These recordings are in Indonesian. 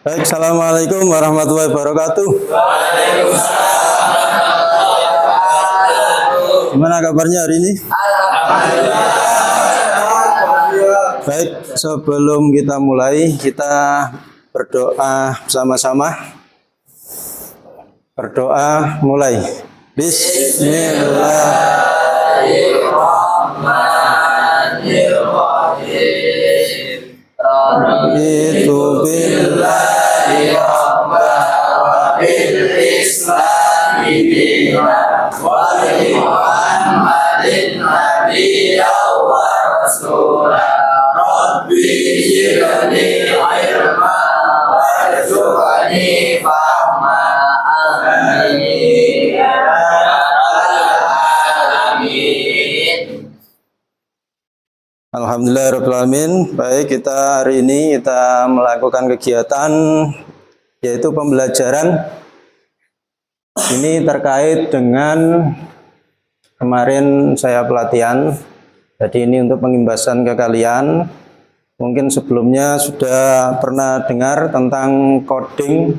Baik, assalamualaikum warahmatullahi wabarakatuh. Gimana kabarnya hari ini? Baik, sebelum kita mulai, kita berdoa bersama-sama. Berdoa mulai. Bismillahirrahmanirrahim. Itu billahi wa bil islami dina wa bi Muhammadin nabiyya wa rasulah. Rabbi zidni ilma warzuqni fahma. Amin ya rabbal alamin. Alhamdulillahirrahmanirrahim. Baik, kita hari ini kita melakukan kegiatan yaitu pembelajaran. Ini terkait dengan kemarin saya pelatihan. Jadi ini untuk pengimbasan ke kalian. Mungkin sebelumnya sudah pernah dengar tentang coding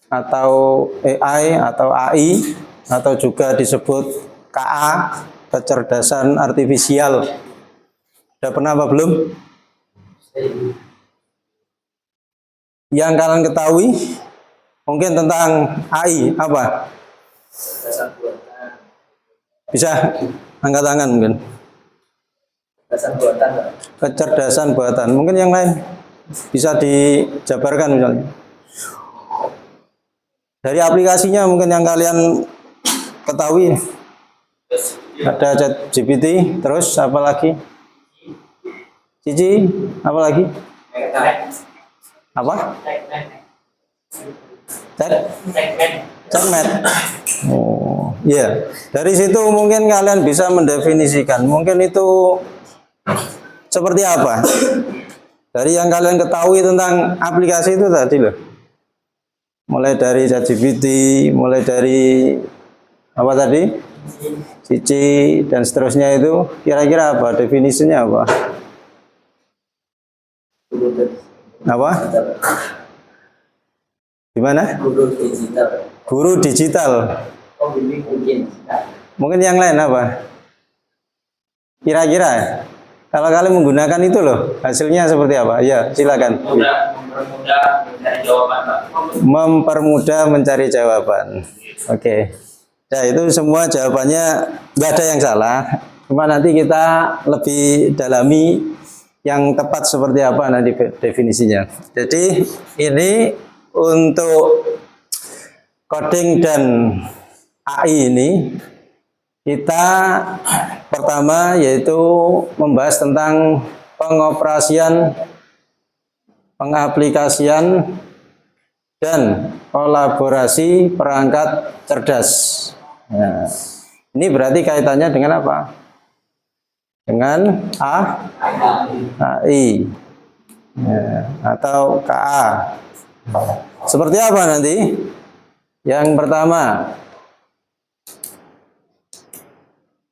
atau AI atau AI atau juga disebut KA, kecerdasan artifisial. Sudah pernah apa belum? Yang kalian ketahui mungkin tentang AI apa? Bisa angkat tangan mungkin. Kecerdasan buatan. Mungkin yang lain bisa dijabarkan misalnya. Dari aplikasinya mungkin yang kalian ketahui ada ChatGPT, terus apa lagi? Cici, apa lagi? Apa? Chatmat. Oh, iya. Dari situ mungkin kalian bisa mendefinisikan. Mungkin itu seperti apa? Dari yang kalian ketahui tentang aplikasi itu tadi loh. Mulai dari ChatGPT, mulai dari apa tadi? Cici dan seterusnya itu kira-kira apa? Definisinya apa? Apa? Gimana? Guru digital. Mungkin yang lain apa? Kira-kira kalau kalian menggunakan itu loh, hasilnya seperti apa? Ya, silakan. Mempermudah mencari jawaban, Pak. Mempermudah mencari jawaban. Oke. Ya, itu semua jawabannya nggak ada yang salah. Cuma nanti kita lebih dalami yang tepat seperti apa nanti definisinya. Jadi ini untuk coding dan AI ini kita pertama yaitu membahas tentang pengoperasian, pengaplikasian dan kolaborasi perangkat cerdas. Nah, ini berarti kaitannya dengan apa? Dengan AI ya, atau KA. Seperti apa nanti? Yang pertama,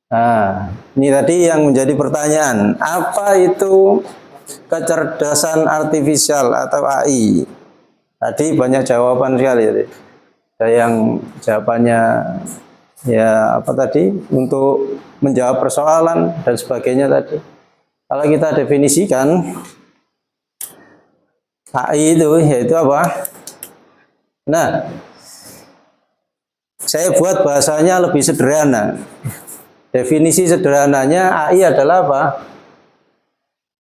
nah, ini tadi yang menjadi pertanyaan, apa itu kecerdasan artifisial atau AI? Tadi banyak jawaban sekali. Ada yang jawabannya ya apa tadi untuk menjawab persoalan dan sebagainya tadi. Kalau kita definisikan AI itu yaitu apa? Nah, saya buat bahasanya lebih sederhana. Definisi sederhananya AI adalah apa?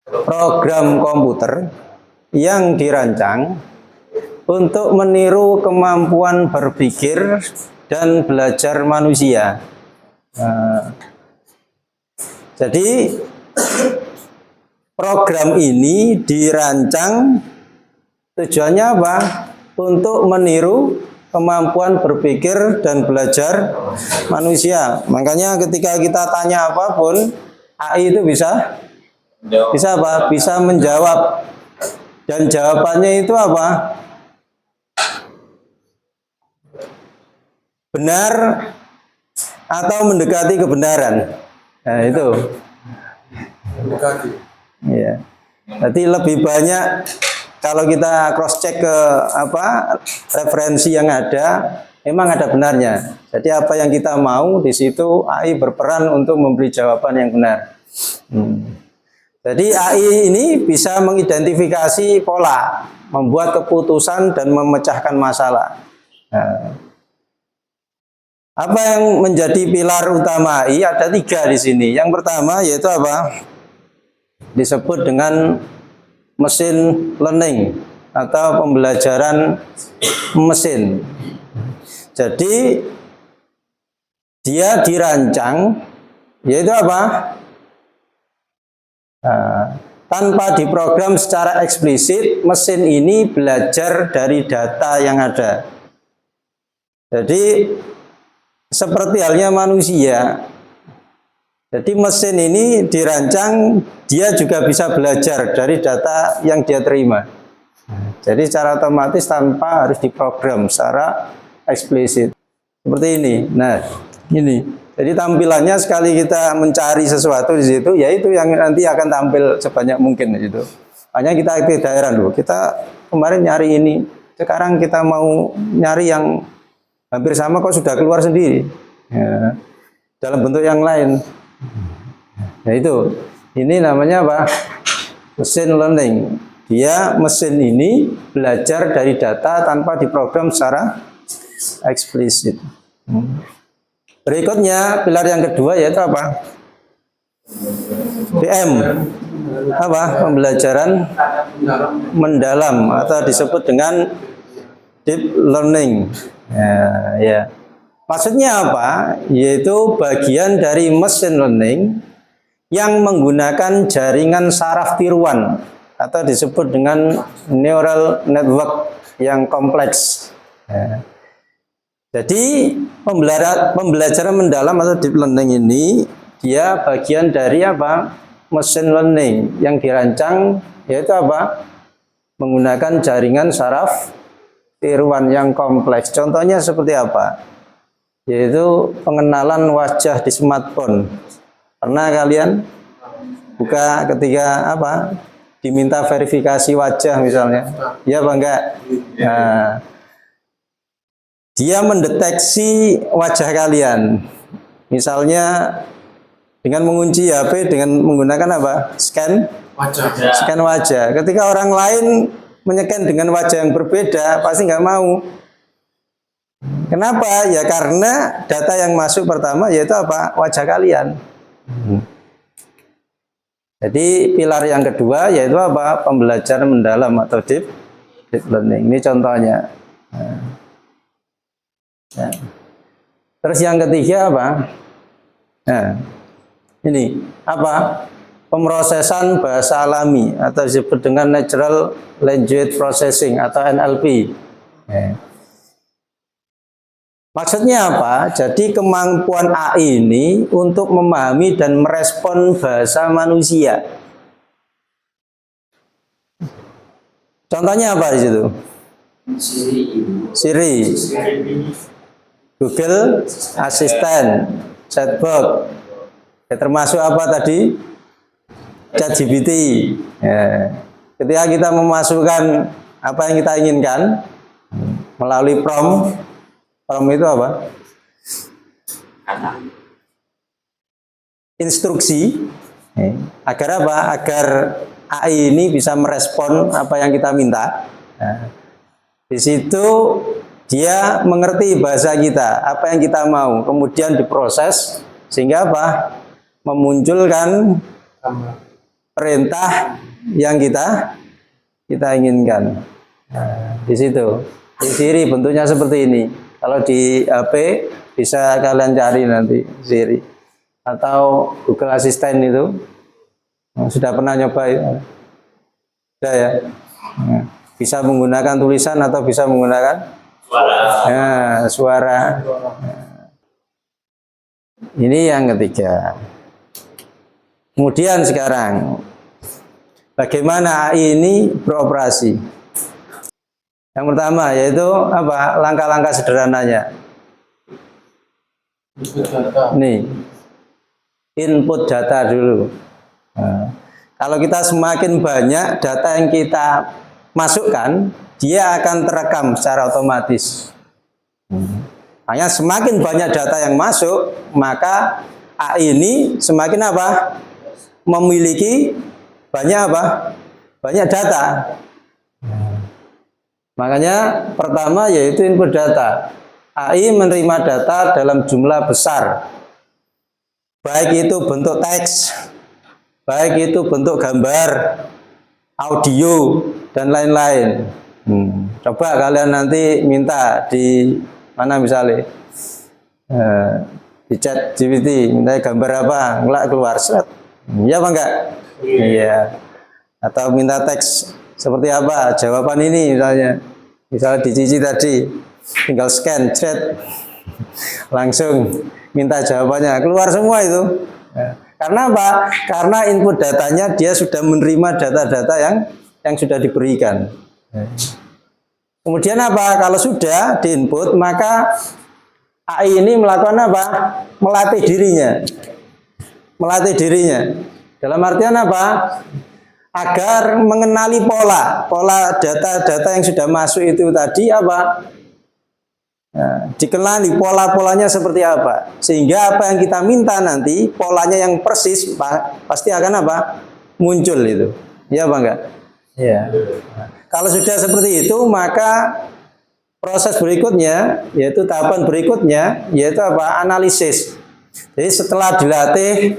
Program komputer yang dirancang untuk meniru kemampuan berpikir dan belajar manusia. Nah, jadi program ini dirancang tujuannya apa? Untuk meniru kemampuan berpikir dan belajar manusia. Makanya ketika kita tanya apapun, AI itu bisa apa? Bisa menjawab. Dan jawabannya itu apa? Benar atau mendekati kebenaran. Nah, itu. Mendekati. Iya. Jadi lebih banyak kalau kita cross check ke referensi yang ada, memang ada benarnya. Jadi apa yang kita mau di situ AI berperan untuk memberi jawaban yang benar. Jadi AI ini bisa mengidentifikasi pola, membuat keputusan dan memecahkan masalah. Nah, apa yang menjadi pilar utama AI ada 3 di sini. Yang pertama yaitu apa? Disebut dengan machine learning atau pembelajaran mesin. Jadi dia dirancang yaitu apa? Tanpa diprogram secara eksplisit, mesin ini belajar dari data yang ada. Jadi seperti halnya manusia. Jadi mesin ini dirancang, dia juga bisa belajar dari data yang dia terima. Jadi secara otomatis tanpa harus diprogram secara eksplisit. Seperti ini. Nah, ini. Jadi tampilannya sekali kita mencari sesuatu di situ, yaitu yang nanti akan tampil sebanyak mungkin di situ. Hanya kita aktif daerah dulu. Kita kemarin nyari ini, sekarang kita mau nyari yang hampir sama kok sudah keluar sendiri. Ya, dalam bentuk yang lain. Nah itu, ini namanya apa? Machine learning. Dia mesin ini belajar dari data tanpa diprogram secara eksplisit. Berikutnya pilar yang kedua yaitu apa? DM. Apa? Pembelajaran mendalam atau disebut dengan deep learning. Ya. Maksudnya apa? Yaitu bagian dari machine learning yang menggunakan jaringan saraf tiruan atau disebut dengan neural network yang kompleks. Ya. Jadi pembelajaran mendalam atau deep learning ini dia bagian dari apa? Machine learning yang dirancang yaitu apa? Menggunakan jaringan saraf tiruan yang kompleks. Contohnya seperti apa? Yaitu pengenalan wajah di smartphone. Pernah kalian buka ketika apa? Diminta verifikasi wajah misalnya. Ya apa enggak? Nah, dia mendeteksi wajah kalian. Misalnya dengan mengunci HP dengan menggunakan apa? Scan wajah. Scan wajah. Ketika orang lain menyekan dengan wajah yang berbeda, pasti nggak mau. Kenapa? Ya karena data yang masuk pertama yaitu apa? Wajah kalian. Jadi pilar yang kedua yaitu apa? Pembelajaran mendalam atau deep learning. Ini contohnya. Nah. Terus yang ketiga apa? Nah, ini apa? Pemrosesan bahasa alami atau disebut dengan Natural Language Processing atau NLP. Nah. Maksudnya apa? Jadi kemampuan AI ini untuk memahami dan merespon bahasa manusia. Contohnya apa di situ? Siri. Google Assistant, chatbot, ya, termasuk apa tadi? ChatGPT. Ya. Ketika kita memasukkan apa yang kita inginkan melalui prompt itu apa? Instruksi. Agar apa? Agar AI ini bisa merespon apa yang kita minta. Nah, di situ dia mengerti bahasa kita, apa yang kita mau, kemudian diproses sehingga apa? Memunculkan perintah yang kita inginkan. Nah, di situ. Di Siri bentuknya seperti ini. Kalau di HP bisa kalian cari nanti Siri atau Google Assistant itu. Sudah pernah nyoba ya? Sudah ya? Bisa menggunakan tulisan atau bisa menggunakan suara. Ini yang ketiga. Kemudian sekarang bagaimana AI ini beroperasi? Yang pertama yaitu apa? Langkah-langkah sederhananya. Nih, input data dulu. Nah, kalau kita semakin banyak data yang kita masukkan, dia akan terekam secara otomatis. Hanya semakin banyak data yang masuk, maka AI ini semakin apa? Memiliki banyak apa? Banyak data. Makanya pertama yaitu input data. AI menerima data dalam jumlah besar. Baik itu bentuk teks, baik itu bentuk gambar, audio, dan lain-lain. Coba kalian nanti minta di mana misalnya di chat GPT, minta gambar apa, ngelak keluar set. Iya apa enggak? Iya. Atau minta teks seperti apa, jawaban ini misalnya di Cici tadi, tinggal scan chat, langsung minta jawabannya, keluar semua itu. Karena apa? Karena input datanya dia sudah menerima data-data yang sudah diberikan. Kemudian apa? Kalau sudah diinput, maka AI ini melakukan apa? Melatih dirinya. Melatih dirinya. Dalam artian apa? Agar mengenali pola data-data yang sudah masuk itu tadi apa? Nah, dikenali pola-polanya seperti apa, sehingga apa yang kita minta nanti polanya yang persis pasti akan apa? Muncul itu. Ya apa enggak? Ya. Kalau sudah seperti itu, maka proses berikutnya yaitu tahapan berikutnya yaitu apa? Analisis. Jadi setelah dilatih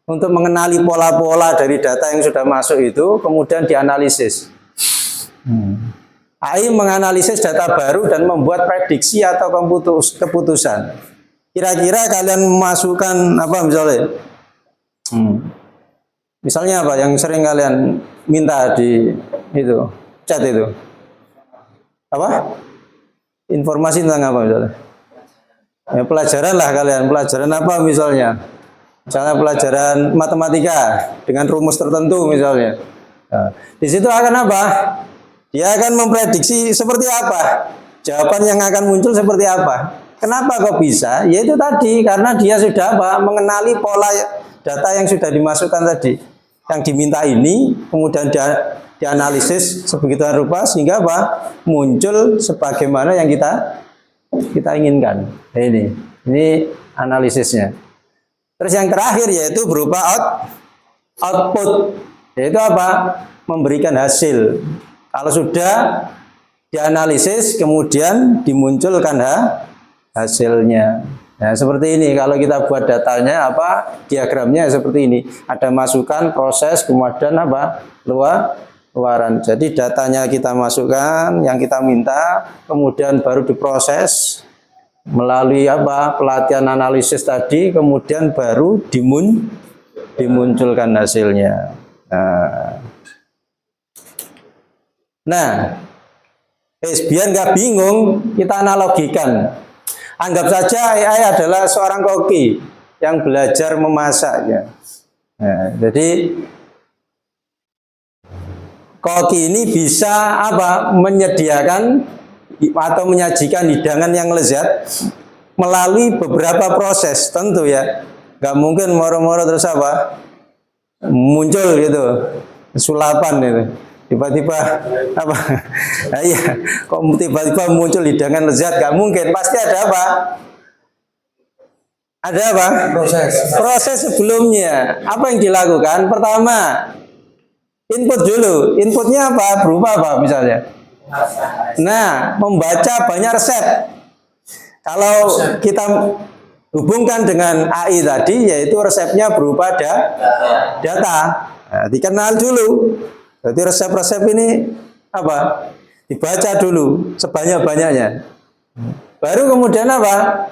untuk mengenali pola-pola dari data yang sudah masuk itu, kemudian dianalisis. AI menganalisis data baru dan membuat prediksi atau keputusan. Kira-kira kalian memasukkan apa misalnya? Misalnya apa yang sering kalian minta di itu chat itu? Apa? Informasi tentang apa misalnya? Ya, pelajaran lah kalian. Pelajaran apa misalnya? Misalnya pelajaran matematika dengan rumus tertentu misalnya. Nah, di situ akan apa? Dia akan memprediksi seperti apa, jawaban yang akan muncul seperti apa. Kenapa kok bisa? Yaitu tadi karena dia sudah apa? Mengenali pola data yang sudah dimasukkan tadi, yang diminta ini, kemudian dianalisis sebegitu rupa sehingga apa? Muncul sebagaimana yang kita inginkan. Nah, ini analisisnya. Terus yang terakhir yaitu berupa output, yaitu apa? Memberikan hasil. Kalau sudah dianalisis, kemudian dimunculkan hasilnya. Nah, seperti ini. Kalau kita buat datanya, apa diagramnya seperti ini. Ada masukan, proses, kemudian apa luaran. Jadi datanya kita masukkan, yang kita minta, kemudian baru diproses melalui apa pelatihan analisis tadi, kemudian baru dimunculkan hasilnya. Nah, biar nggak bingung, kita analogikan. Anggap saja AI adalah seorang koki yang belajar memasaknya. Nah, jadi koki ini bisa apa? Menyediakan atau menyajikan hidangan yang lezat melalui beberapa proses, tentu ya. Nggak mungkin moro-moro terus apa? Muncul gitu, sulapan itu. Tiba-tiba apa? Nah, iya, kok tiba-tiba muncul hidangan lezat? Gak mungkin, pasti ada apa? Ada apa? Proses sebelumnya. Apa yang dilakukan? Pertama, input dulu. Inputnya apa? Berupa apa misalnya? Nah, membaca banyak resep. Kalau kita hubungkan dengan AI tadi, yaitu resepnya berupa data. Nah, dikenal dulu. Jadi resep-resep ini apa? Dibaca dulu sebanyak-banyaknya. Baru kemudian apa?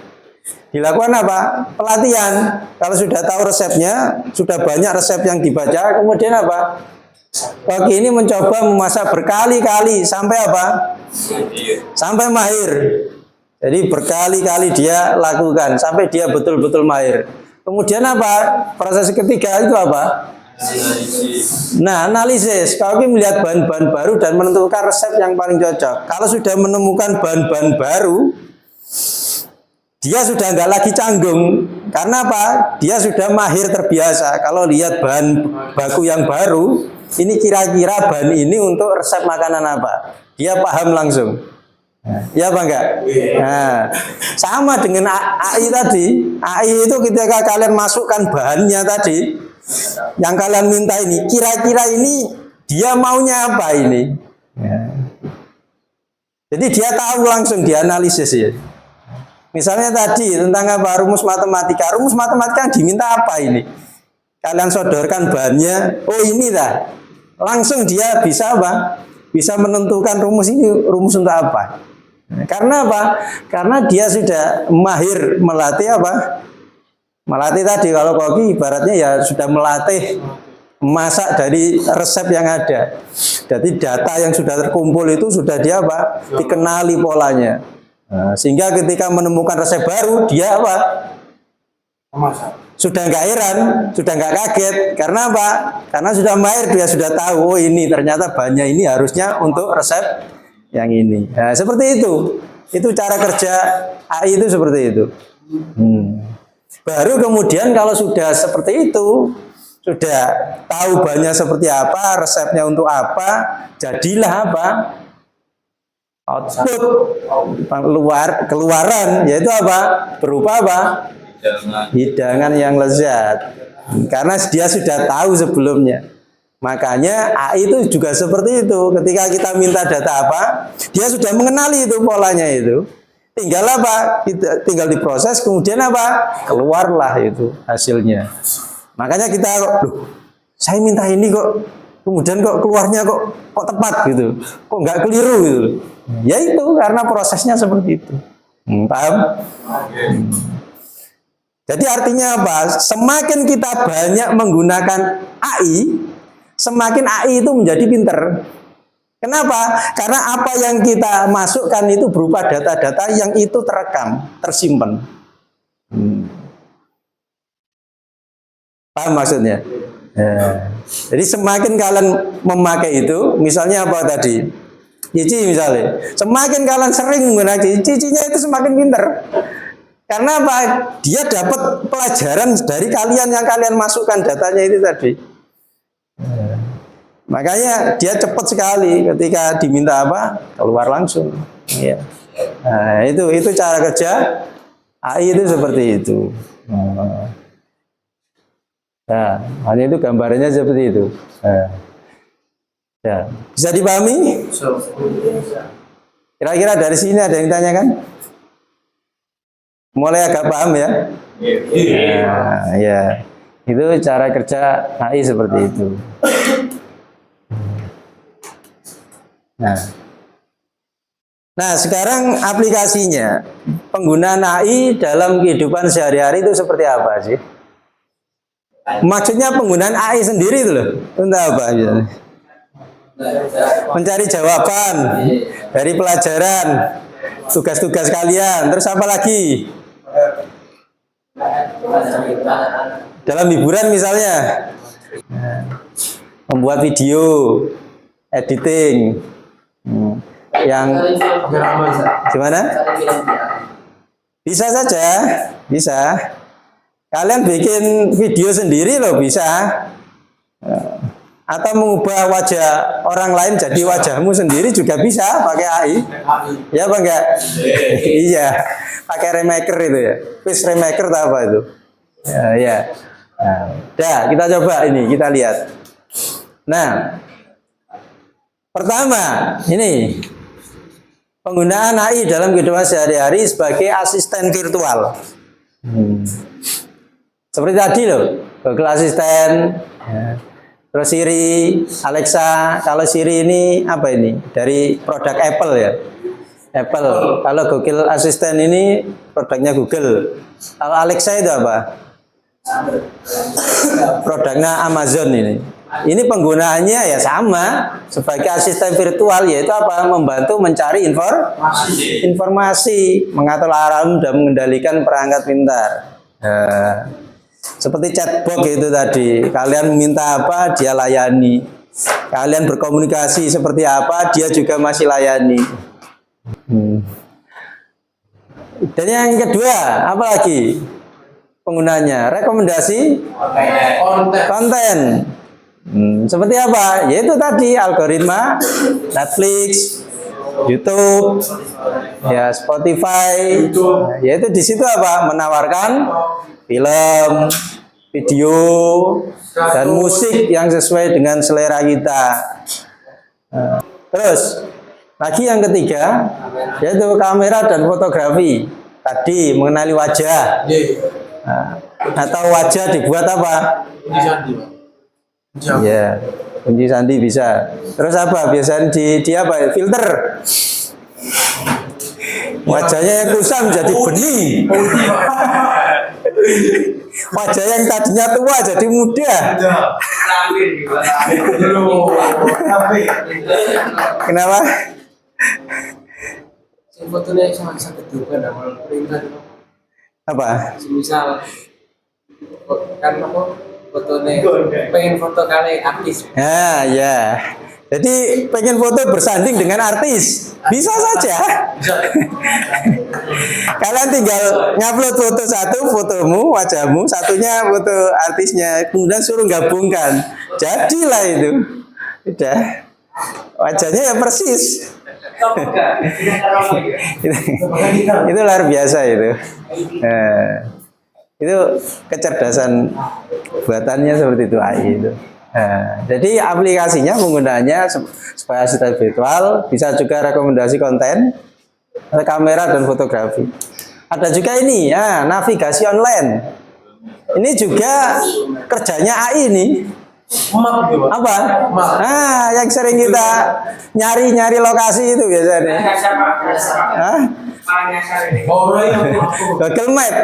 Dilakukan apa? Pelatihan. Kalau sudah tahu resepnya, sudah banyak resep yang dibaca, kemudian apa? Koki ini mencoba memasak berkali-kali sampai apa? Sampai mahir. Jadi berkali-kali dia lakukan sampai dia betul-betul mahir. Kemudian apa? Proses ketiga itu apa? Nah, analisis. Koki melihat bahan-bahan baru dan menentukan resep yang paling cocok. Kalau sudah menemukan bahan-bahan baru, dia sudah nggak lagi canggung. Karena apa? Dia sudah mahir terbiasa. Kalau lihat bahan baku yang baru, ini kira-kira bahan ini untuk resep makanan apa. Dia paham langsung. Ya apa enggak? Nah, sama dengan AI tadi. AI itu ketika kalian masukkan bahannya tadi, yang kalian minta ini, kira-kira ini dia maunya apa ini? Ya. Jadi dia tahu langsung, dia analisis ya. Misalnya tadi tentang apa, rumus matematika. Rumus matematika yang diminta apa ini? Kalian sodorkan bahannya, oh ini dah. Langsung dia bisa apa? Bisa menentukan rumus ini, rumus untuk apa? Karena apa? Karena dia sudah mahir melatih apa? Melatih tadi, kalau koki ibaratnya ya sudah melatih masak dari resep yang ada. Jadi data yang sudah terkumpul itu sudah dia apa? Dikenali polanya. Nah, sehingga ketika menemukan resep baru, dia apa? Sudah nggak heran, sudah nggak kaget. Karena apa? Karena sudah mahir, dia sudah tahu, oh ini ternyata bahannya ini harusnya untuk resep yang ini. Nah, seperti itu. Itu cara kerja AI itu seperti itu. Baru kemudian kalau sudah seperti itu, sudah tahu bahannya seperti apa, resepnya untuk apa, jadilah apa? Output, keluaran, yaitu apa? Berupa apa? Hidangan yang lezat. Karena dia sudah tahu sebelumnya. Makanya AI itu juga seperti itu. Ketika kita minta data apa, dia sudah mengenali itu polanya itu. Tinggal apa? Tinggal diproses, kemudian apa? Keluarlah itu hasilnya. Makanya kita, loh, saya minta ini kok, kemudian kok keluarnya kok tepat gitu, kok nggak keliru gitu. Ya itu karena prosesnya seperti itu. Paham? Jadi artinya apa? Semakin kita banyak menggunakan AI, semakin AI itu menjadi pinter. Kenapa? Karena apa yang kita masukkan itu berupa data-data yang itu terekam, tersimpan. Paham maksudnya? Ya. Jadi semakin kalian memakai itu, misalnya apa tadi? Cici misalnya. Semakin kalian sering menggunakan cicinya itu semakin pinter. Karena apa? Dia dapat pelajaran dari kalian yang kalian masukkan datanya itu tadi. Makanya dia cepat sekali ketika diminta apa, keluar langsung. Ya. Nah, itu cara kerja AI itu seperti itu. Nah, hanya itu gambarannya seperti itu. Nah. Ya. Bisa dipahami? Kira-kira dari sini ada yang tanyakan? Mulai agak paham ya? Nah, ya. Itu cara kerja AI seperti itu. Nah, sekarang aplikasinya, penggunaan AI dalam kehidupan sehari-hari itu seperti apa sih? Maksudnya penggunaan AI sendiri itu loh, untuk apa? Mencari jawaban dari pelajaran, tugas-tugas kalian, terus apa lagi? Dalam hiburan misalnya, membuat video, editing. Yang gimana? Bisa saja, bisa. Kalian bikin video sendiri loh bisa. Atau mengubah wajah orang lain jadi wajahmu sendiri juga bisa pakai AI. Ya apa enggak? Iya, pakai remaker itu ya. Face remaker atau apa itu? Ya. Nah, kita coba ini, kita lihat. Nah, pertama, ini penggunaan AI dalam kehidupan sehari-hari sebagai asisten virtual. Seperti tadi loh, Google Assistant, terus Siri, Alexa. Kalau Siri ini apa ini? Dari produk Apple ya. Apple. Kalau Google Assistant ini produknya Google. Kalau Alexa itu apa? Produknya Amazon ini. Ini penggunaannya ya sama sebagai asisten virtual, yaitu apa? Membantu mencari informasi, mengatur alarm dan mengendalikan perangkat pintar. Seperti chatbot itu tadi, kalian minta apa dia layani, kalian berkomunikasi seperti apa dia juga masih layani. Dan yang kedua apa lagi penggunanya? Rekomendasi konten. Seperti apa? Yaitu tadi algoritma Netflix, YouTube, ya Spotify, yaitu di situ apa? Menawarkan film, video, dan musik yang sesuai dengan selera kita. Terus lagi yang ketiga yaitu kamera dan fotografi. Tadi mengenali wajah. Atau wajah dibuat apa? Ya, kunci sandi bisa. Terus apa? Biasanya di apa? Filter. Wajahnya yang kusam jadi bening. Wajah yang tadinya tua jadi muda. Kenapa? Fotonya sangat sangat juga Apa? misal kan apa fotonya pengen foto kali artis Ya. Jadi pengen foto bersanding dengan artis, bisa saja. Kalian tinggal ngupload foto satu, fotomu, wajahmu, satunya foto artisnya, kemudian suruh gabungkan, jadilah itu. Udah, wajahnya ya persis. Itu luar biasa itu. Itu kecerdasan buatannya seperti itu AI itu. Jadi aplikasinya penggunanya supaya asisten virtual, bisa juga rekomendasi konten, kamera dan fotografi. Ada juga ini ya, navigasi online. Ini juga kerjanya AI ini. Apa? Nah, yang sering kita nyari lokasi itu biasanya. Google Map.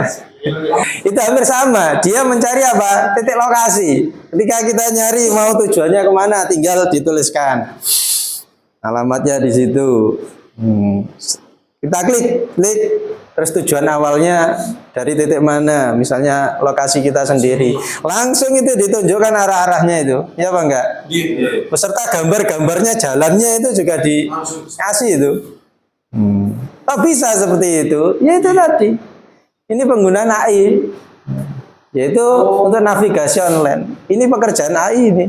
Itu hampir sama. Dia mencari apa? Titik lokasi. Ketika kita nyari mau tujuannya kemana, tinggal dituliskan alamatnya di situ. Kita klik, terus tujuan awalnya dari titik mana, misalnya lokasi kita sendiri, langsung itu ditunjukkan arah-arahnya itu, ya apa enggak? Beserta gambar-gambarnya, jalannya itu juga dikasih itu. Oh, bisa seperti itu, ya itu tadi. Ini penggunaan AI, yaitu untuk navigasi online. Ini pekerjaan AI ini.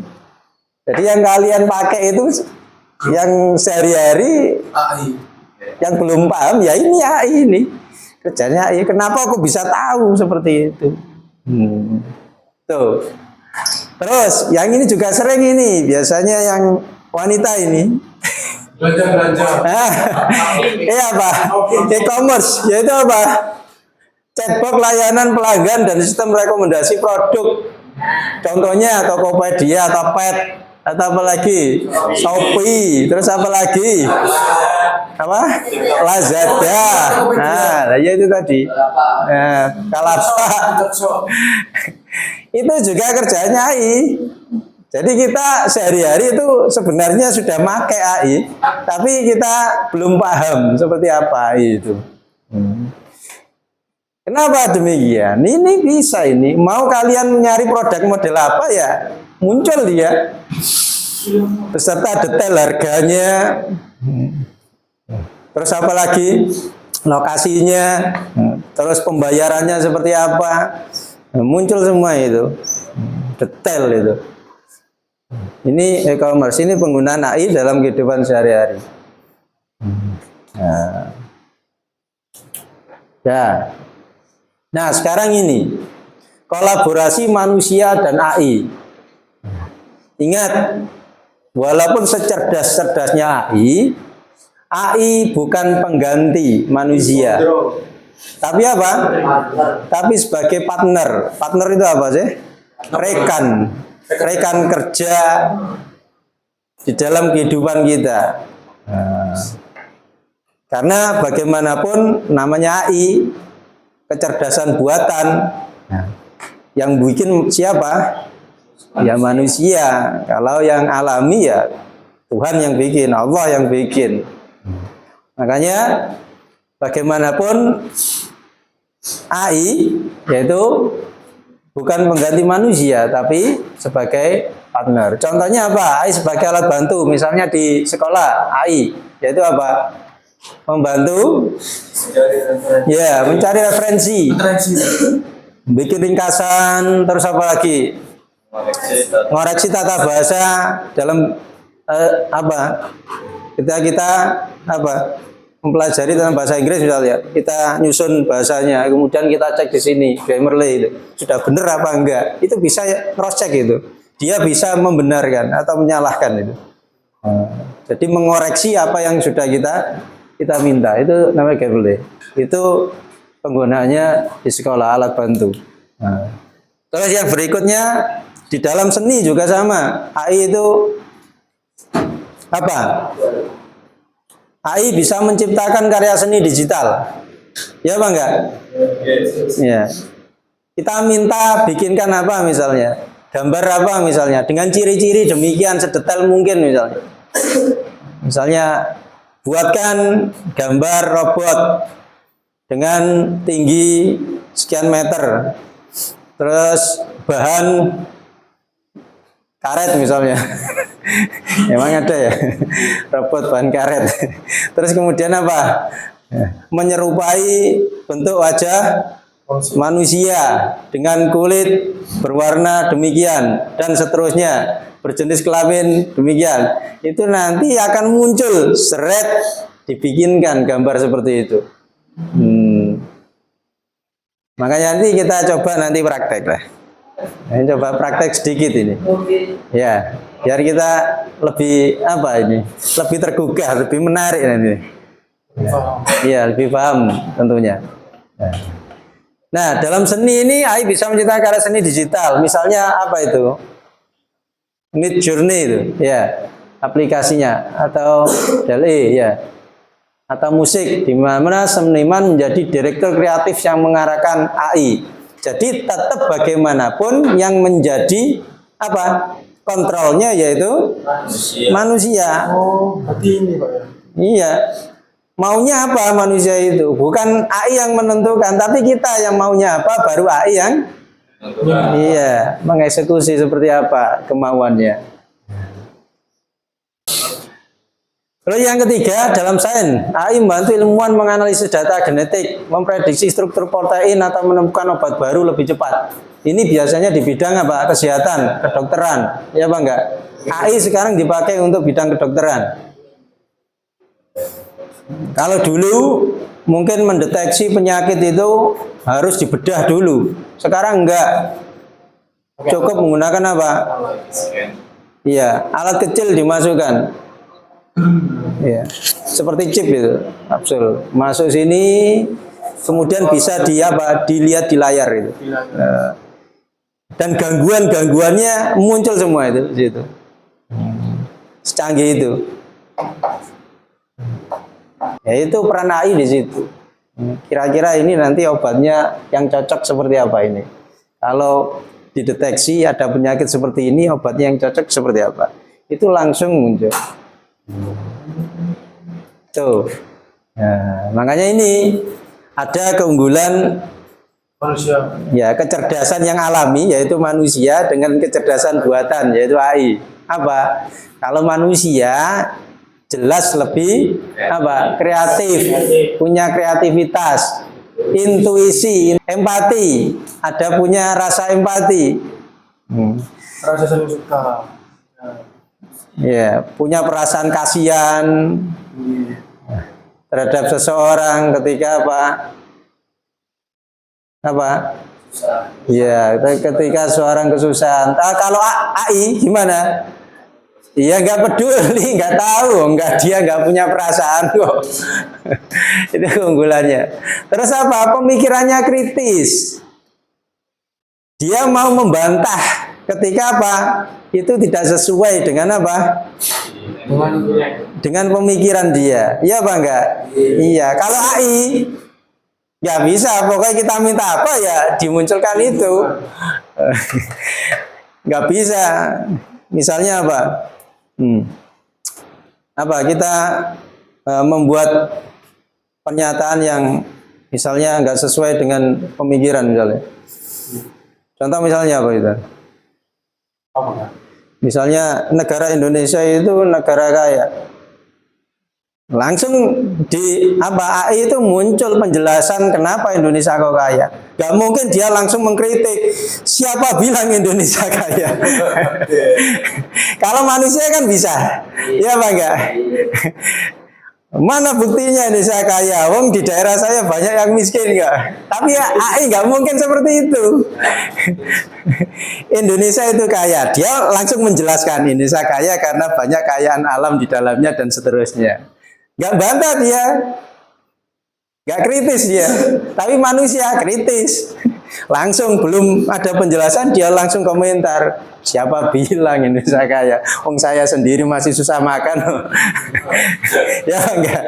Jadi yang kalian pakai itu, yang sehari-hari, yang belum paham, ya ini AI ini. Kerjanya AI. Kenapa aku bisa tahu seperti itu? Tuh. Terus, yang ini juga sering ini, biasanya yang wanita ini. Belanja. Apa? E-commerce, yaitu apa? Chatbot layanan pelanggan dan sistem rekomendasi produk. Contohnya Tokopedia, Topet, atau apa lagi? Shopee, terus apa lagi? Apa? Lazada. Nah, ya itu tadi. Kalapa. Itu juga kerjanya AI. Jadi kita sehari-hari itu sebenarnya sudah pakai AI, tapi kita belum paham seperti apa itu. Kenapa demikian? Ini bisa ini. Mau kalian mencari produk model apa ya, muncul dia. Beserta detail harganya. Terus apa lagi? Lokasinya. Terus pembayarannya seperti apa? Muncul semua itu. Detail itu. Ini e-commerce, ini penggunaan AI dalam kehidupan sehari-hari. Nah, sekarang ini kolaborasi manusia dan AI. Ingat, walaupun secerdas-cerdasnya AI bukan pengganti manusia. Tapi apa? Tapi sebagai partner. Partner itu apa sih? Rekan kerja di dalam kehidupan kita. Karena bagaimanapun namanya AI, kecerdasan buatan, yang bikin siapa? Ya manusia. Kalau yang alami ya Tuhan yang bikin, Allah yang bikin. Makanya bagaimanapun AI yaitu bukan pengganti manusia, tapi sebagai partner. Contohnya apa? AI sebagai alat bantu, misalnya di sekolah AI, yaitu apa? Membantu, ya mencari referensi, bikin ringkasan, terus apa lagi? Ngoreksi tata bahasa dalam apa? Kita apa? Mempelajari tentang bahasa Inggris misalnya, kita nyusun bahasanya, kemudian kita cek di sini Grammarly itu sudah benar apa enggak, itu bisa cross check itu, dia bisa membenarkan atau menyalahkan itu. Jadi mengoreksi apa yang sudah kita minta, itu namanya Grammarly. Itu penggunaannya di sekolah alat bantu. Terus yang berikutnya di dalam seni juga sama, AI itu apa? AI bisa menciptakan karya seni digital, ya apa enggak? Ya. Kita minta bikinkan apa misalnya, gambar apa misalnya, dengan ciri-ciri demikian sedetail mungkin misalnya. Misalnya buatkan gambar robot dengan tinggi sekian meter, terus bahan karet misalnya. Emang ada ya robot bahan karet. Terus kemudian apa? Menyerupai bentuk wajah manusia dengan kulit berwarna demikian dan seterusnya, berjenis kelamin demikian. Itu nanti akan muncul seret, dibikinkan gambar seperti itu. Makanya nanti kita coba nanti praktek lah. Ini coba praktek sedikit ini. Ya, biar kita lebih apa ini? Lebih tergugah, lebih menarik nanti. Iya, lebih paham tentunya. Nah, dalam seni ini AI bisa menciptakan karya seni digital. Misalnya apa itu? Mid Journey itu, ya, aplikasinya atau DALL-E, ya. Atau musik, di mana seniman menjadi direktur kreatif yang mengarahkan AI. Jadi tetap bagaimanapun yang menjadi apa kontrolnya yaitu manusia. Oh, berarti ini Pak ya? Iya. Maunya apa manusia itu? Bukan AI yang menentukan, tapi kita yang maunya apa, baru AI yang iya mengeksekusi seperti apa kemauannya. Lalu yang ketiga, dalam sains, AI membantu ilmuwan menganalisis data genetik, memprediksi struktur protein atau menemukan obat baru lebih cepat. Ini biasanya di bidang apa? Kesehatan, kedokteran, ya apa enggak? AI sekarang dipakai untuk bidang kedokteran. Kalau dulu mungkin mendeteksi penyakit itu harus dibedah dulu. Sekarang enggak. Cukup menggunakan apa? Iya, alat kecil dimasukkan. Ya, seperti chip itu, Absul. Masuk sini, kemudian bisa dilihat di layar itu. Dan gangguannya muncul semua itu, di situ. Secanggih itu. Ya itu peran AI di situ. Kira-kira ini nanti obatnya yang cocok seperti apa ini? Kalau dideteksi ada penyakit seperti ini, obatnya yang cocok seperti apa? Itu langsung muncul. Tuh. Nah, makanya ini ada keunggulan Manusia. ya, kecerdasan yang alami yaitu manusia dengan kecerdasan buatan yaitu AI. Apa? Kalau manusia jelas lebih apa? Kreatif, punya kreativitas, intuisi, empati, ada punya rasa empati. Rasa saling suka. Ya, punya perasaan kasihan terhadap seseorang ketika apa? Ya, ketika seorang kesusahan. Kalau AI gimana? Iya nggak peduli, nggak tahu, dia nggak punya perasaan kok. Itu keunggulannya. Terus apa? Pemikirannya kritis. Dia mau membantah ketika apa? Itu tidak sesuai dengan apa? Dengan pemikiran dia. Iya apa enggak? Iya. Kalau AI nggak bisa. Pokoknya kita minta apa ya dimunculkan itu. Nggak bisa. Misalnya apa? Apa kita membuat pernyataan yang misalnya nggak sesuai dengan pemikiran misalnya. Contoh misalnya apa itu? Misalnya negara Indonesia itu negara kaya. Langsung di apa AI itu muncul penjelasan kenapa Indonesia kok kaya. Gak mungkin dia langsung mengkritik siapa bilang Indonesia kaya. Kalau manusia kan bisa, ya Pak enggak? Mana buktinya Indonesia kaya? Wong di daerah saya banyak yang miskin enggak? Tapi ya AI nggak mungkin seperti itu. Indonesia itu kaya. Dia langsung menjelaskan Indonesia kaya karena banyak kekayaan alam di dalamnya dan seterusnya. Nggak bantah dia, nggak kritis dia. Tapi manusia kritis. Langsung belum ada penjelasan dia langsung komentar. Siapa bilang Indonesia kaya? Wong saya sendiri masih susah makan. Ya enggak.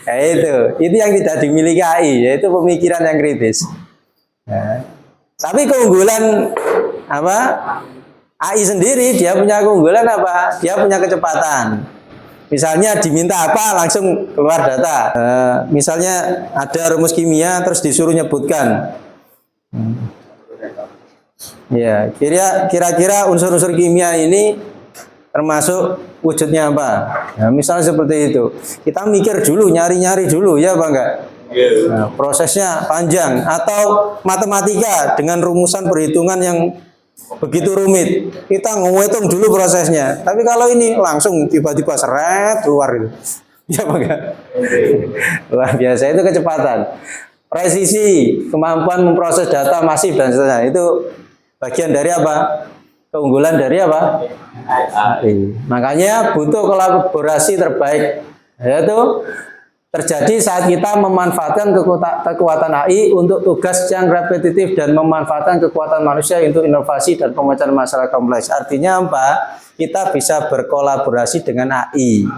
Ya, itu yang tidak dimiliki AI, yaitu pemikiran yang kritis. Ya. Tapi keunggulan apa? AI sendiri dia punya keunggulan apa? Dia punya kecepatan. Misalnya diminta apa langsung keluar data. Misalnya ada rumus kimia terus disuruh nyebutkan. Ya, kira-kira unsur-unsur kimia ini termasuk wujudnya apa? Ya, misalnya seperti itu. Kita mikir dulu, nyari-nyari dulu, ya Pak enggak? Nah, prosesnya panjang. Atau matematika dengan rumusan perhitungan yang begitu rumit. Kita ngitung dulu prosesnya. Tapi kalau ini langsung tiba-tiba seret keluar gitu. Ya Pak enggak? Luar biasa itu kecepatan. Presisi, kemampuan memproses data masif dan seterusnya itu bagian dari apa? Keunggulan dari apa? AI. Makanya butuh kolaborasi terbaik, yaitu terjadi saat kita memanfaatkan kekuatan AI untuk tugas yang repetitif dan memanfaatkan kekuatan manusia untuk inovasi dan pemecahan masalah kompleks. Artinya apa? Kita bisa berkolaborasi dengan AI.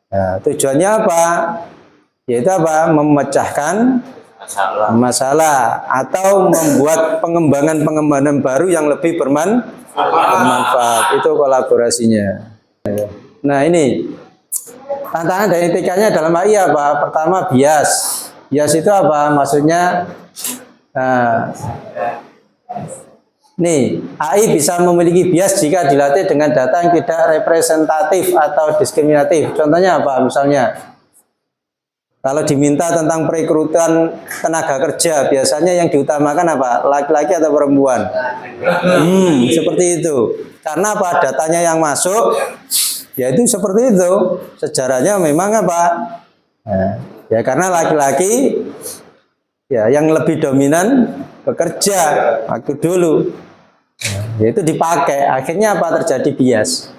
Nah, tujuannya apa? Yaitu apa? Memecahkan masalah atau membuat pengembangan baru yang lebih bermanfaat. Itu kolaborasinya. Nah ini tantangan dan etikanya dalam AI apa? Pertama bias. Bias itu apa? Maksudnya nih AI bisa memiliki bias jika dilatih dengan data yang tidak representatif atau diskriminatif. Contohnya apa? Misalnya kalau diminta tentang perekrutan tenaga kerja, biasanya yang diutamakan apa? Laki-laki atau perempuan? Seperti itu. Karena apa? Datanya yang masuk, ya itu seperti itu. Sejarahnya memang apa? Ya karena laki-laki, ya yang lebih dominan bekerja waktu dulu. Yaitu dipakai. Akhirnya apa? Terjadi bias.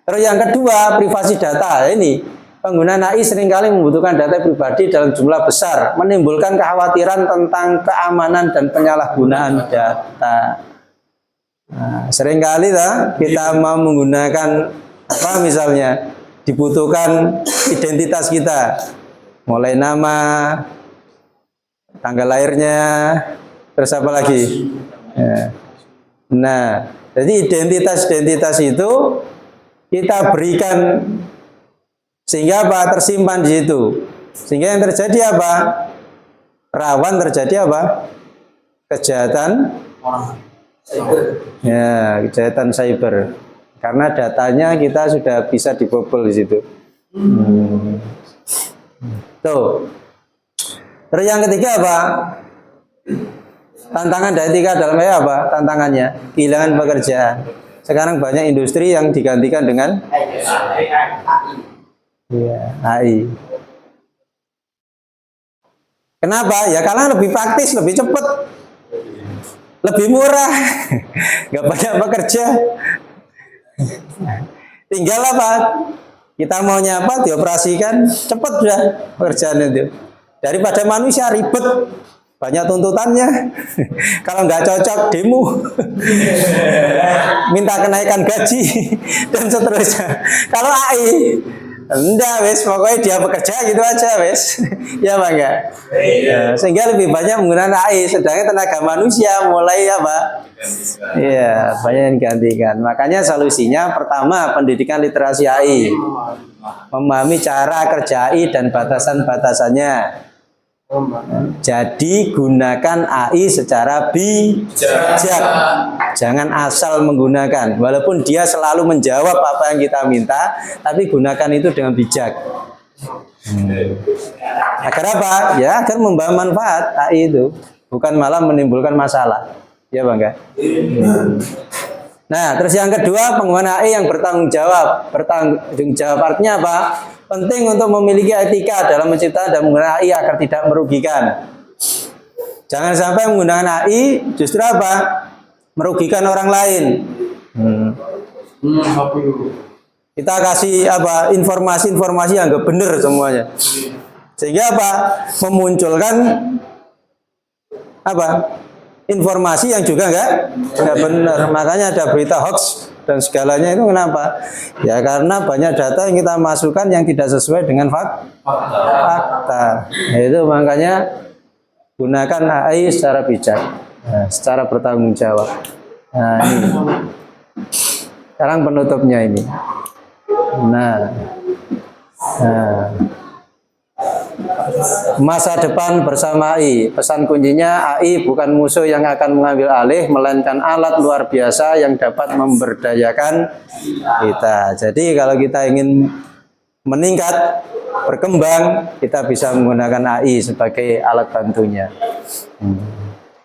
Terus yang kedua, privasi data ini. Penggunaan AI seringkali membutuhkan data pribadi dalam jumlah besar, menimbulkan kekhawatiran tentang keamanan dan penyalahgunaan data. Nah, seringkali kita mau menggunakan apa misalnya dibutuhkan identitas kita, mulai nama, tanggal lahirnya, terus apa lagi? Ya. Nah, jadi identitas itu kita berikan sehingga apa? Tersimpan di situ. Sehingga yang terjadi apa? Rawan terjadi apa? Kejahatan ya, kejahatan cyber. Karena datanya kita sudah bisa dibobol di situ. Tuh. Terus yang ketiga apa? Tantangan dan etika dalam AI apa? Tantangannya kehilangan pekerjaan. Sekarang banyak industri yang digantikan dengan AI. Kenapa? Ya karena lebih praktis, lebih cepat, lebih murah, nggak banyak bekerja. Tinggal apa? Kita maunya apa? Dioperasikan, cepat sudah pekerjaan itu. Daripada manusia ribet, banyak tuntutannya. Kalau nggak cocok demo, minta kenaikan gaji dan seterusnya. Kalau AI enggak, wes pokoknya dia bekerja gitu aja, wes. Ya Pak enggak? Ya, sehingga lebih banyak menggunakan AI, sedangkan tenaga manusia mulai apa? Iya, banyak yang digantikan. Makanya solusinya pertama pendidikan literasi AI, memahami cara kerja AI dan batasan-batasannya. Jadi gunakan AI secara bijak, jangan asal menggunakan. Walaupun dia selalu menjawab apa yang kita minta, tapi gunakan itu dengan bijak. Agar apa? Ya agar membawa manfaat AI itu, bukan malah menimbulkan masalah. Ya Bang ya. Nah, terus yang kedua, pengguna AI yang bertanggung jawab. Bertanggung jawab artinya apa? Penting untuk memiliki etika dalam menciptakan dan menggunakan AI agar tidak merugikan. Jangan sampai menggunakan AI justru apa? Merugikan orang lain. Apa itu? Kita kasih apa? Informasi-informasi yang nggak benar semuanya. Sehingga apa? Memunculkan apa? Informasi yang juga nggak benar. Makanya ada berita hoax dan segalanya itu kenapa? Ya karena banyak data yang kita masukkan yang tidak sesuai dengan fakta. Nah, itu makanya gunakan AI secara bijak, secara bertanggung jawab. Nah, ini. Sekarang penutupnya ini. Nah, masa depan bersama AI. Pesan kuncinya, AI bukan musuh yang akan mengambil alih, melainkan alat luar biasa yang dapat memberdayakan kita. Jadi kalau kita ingin meningkat, berkembang, kita bisa menggunakan AI sebagai alat bantunya.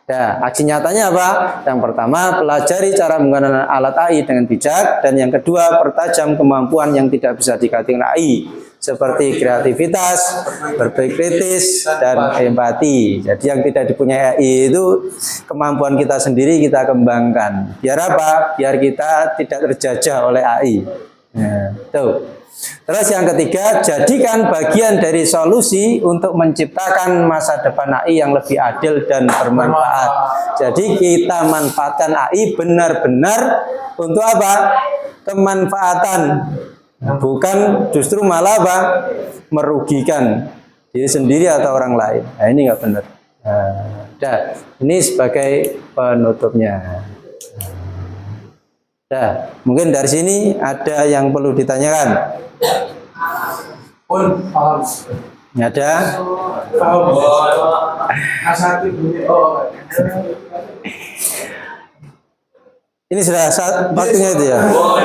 Ya, aksi nyatanya apa? Yang pertama, pelajari cara menggunakan alat AI dengan bijak, dan yang kedua, pertajam kemampuan yang tidak bisa diganti dengan AI, seperti kreativitas, berpikir kritis, dan empati. Jadi yang tidak dipunyai AI itu kemampuan kita sendiri kita kembangkan. Biar apa? Biar kita tidak terjajah oleh AI. Nah, tuh. Terus yang ketiga, jadikan bagian dari solusi untuk menciptakan masa depan AI yang lebih adil dan bermanfaat. Jadi kita manfaatkan AI benar-benar untuk apa? Kemanfaatan. Bukan justru malah apa? Merugikan diri sendiri atau orang lain. Nah, ini nggak benar. Nah, ini sebagai penutupnya. Nah, mungkin dari sini ada yang perlu ditanyakan. Pun paham. Ada? Paham. Asal itu Ini sudah waktunya itu ya,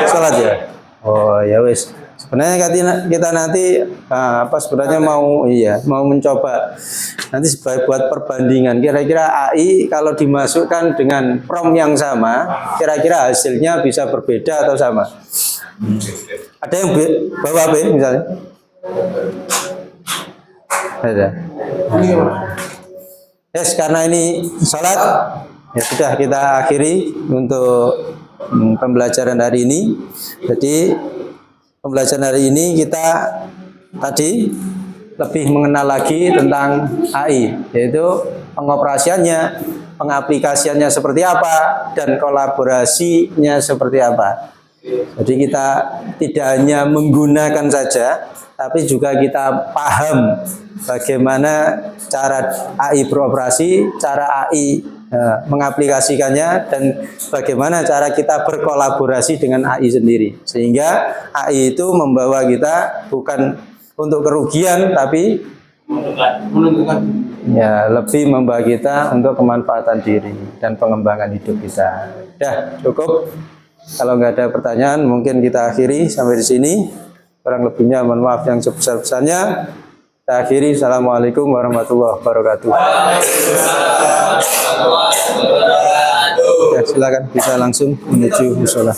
sholat ya. Oh ya wis. Sebenarnya kita nanti sebenarnya mau mencoba nanti sebagai buat perbandingan. Kira-kira AI kalau dimasukkan dengan prompt yang sama, kira-kira hasilnya bisa berbeda atau sama? Ada yang bawa apa misalnya? Ada. Yes, karena ini sholat, ya sudah kita akhiri untuk pembelajaran hari ini. Jadi pembelajaran hari ini kita tadi lebih mengenal lagi tentang AI, yaitu pengoperasiannya, pengaplikasiannya seperti apa, dan kolaborasinya seperti apa. Jadi kita tidak hanya menggunakan saja, tapi juga kita paham bagaimana cara AI beroperasi, cara AI mengaplikasikannya, dan bagaimana cara kita berkolaborasi dengan AI sendiri. Sehingga AI itu membawa kita bukan untuk kerugian, tapi ya lebih membawa kita untuk kemanfaatan diri dan pengembangan hidup kita. Dah, cukup. Kalau nggak ada pertanyaan, mungkin kita akhiri sampai di sini. Kurang lebihnya mohon maaf yang sebesar-besarnya. Kita akhiri. Assalamualaikum warahmatullahi wabarakatuh. Ya, silakan bisa langsung menuju musola.